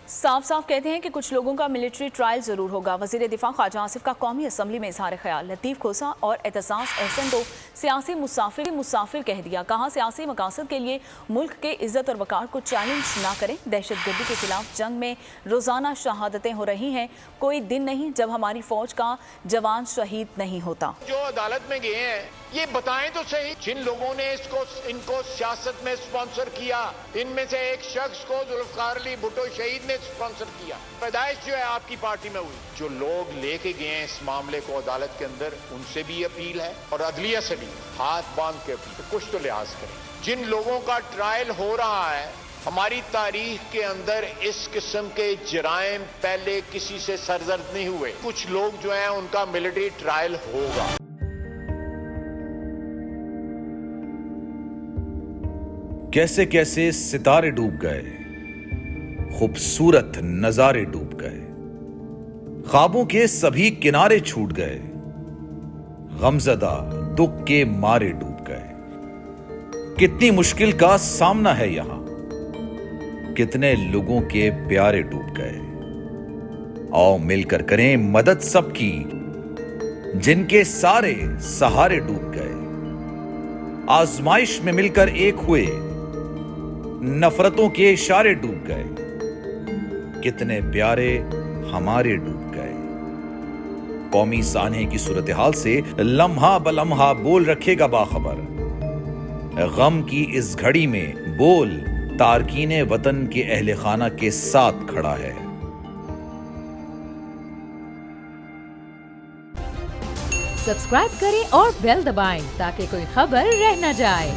صاف صاف کہتے ہیں کہ کچھ لوگوں کا ملٹری ٹرائل ضرور ہوگا۔ وزیر دفاع خواجہ آصف کا قومی اسمبلی میں اظہار خیال۔ لطیف کھوسا اور اعتزاز احسن کو سیاسی مسافر کہہ دیا۔ کہا سیاسی مقاصد کے لیے ملک کے عزت اور وقار کو چیلنج نہ کریں۔ دہشت گردی کے خلاف جنگ میں روزانہ شہادتیں ہو رہی ہیں۔ کوئی دن نہیں جب ہماری فوج کا جوان شہید نہیں ہوتا۔ جو عدالت میں گئے ہیں یہ بتائیں تو صحیح، جن لوگوں نے ان کو سیاست میں سپانسر کیا، ان میں سے ایک شخص کو ذوالفقار علی بھٹو شہید نے سپانسر کیا۔ پیدائش جو ہے آپ کی پارٹی میں ہوئی۔ جو لوگ لے کے گئے ہیں اس معاملے کو عدالت کے اندر، ان سے بھی اپیل ہے اور عدلیہ سے بھی ہاتھ باندھ کے اپیل، کچھ تو لحاظ کریں۔ جن لوگوں کا ٹرائل ہو رہا ہے، ہماری تاریخ کے اندر اس قسم کے جرائم پہلے کسی سے سرزد نہیں ہوئے۔ کچھ لوگ جو ہیں ان کا ملٹری ٹرائل ہوگا۔ کیسے کیسے ستارے ڈوب گئے، خوبصورت نظارے ڈوب گئے، خوابوں کے سبھی کنارے چھوٹ گئے، غمزدہ دکھ کے مارے ڈوب گئے۔ کتنی مشکل کا سامنا ہے یہاں، کتنے لوگوں کے پیارے ڈوب گئے۔ آؤ مل کر کریں مدد سب کی، جن کے سارے سہارے ڈوب گئے۔ آزمائش میں مل کر ایک ہوئے، نفرتوں کے اشارے ڈوب گئے۔ کتنے پیارے ہمارے ڈوب گئے۔ قومی سانحے کی صورتحال سے لمحہ بلمحہ بول رکھے گا باخبر۔ غم کی اس گھڑی میں بول تارکین وطن کے اہل خانہ کے ساتھ کھڑا ہے۔ سبسکرائب کریں اور بیل دبائیں تاکہ کوئی خبر رہ نہ جائے۔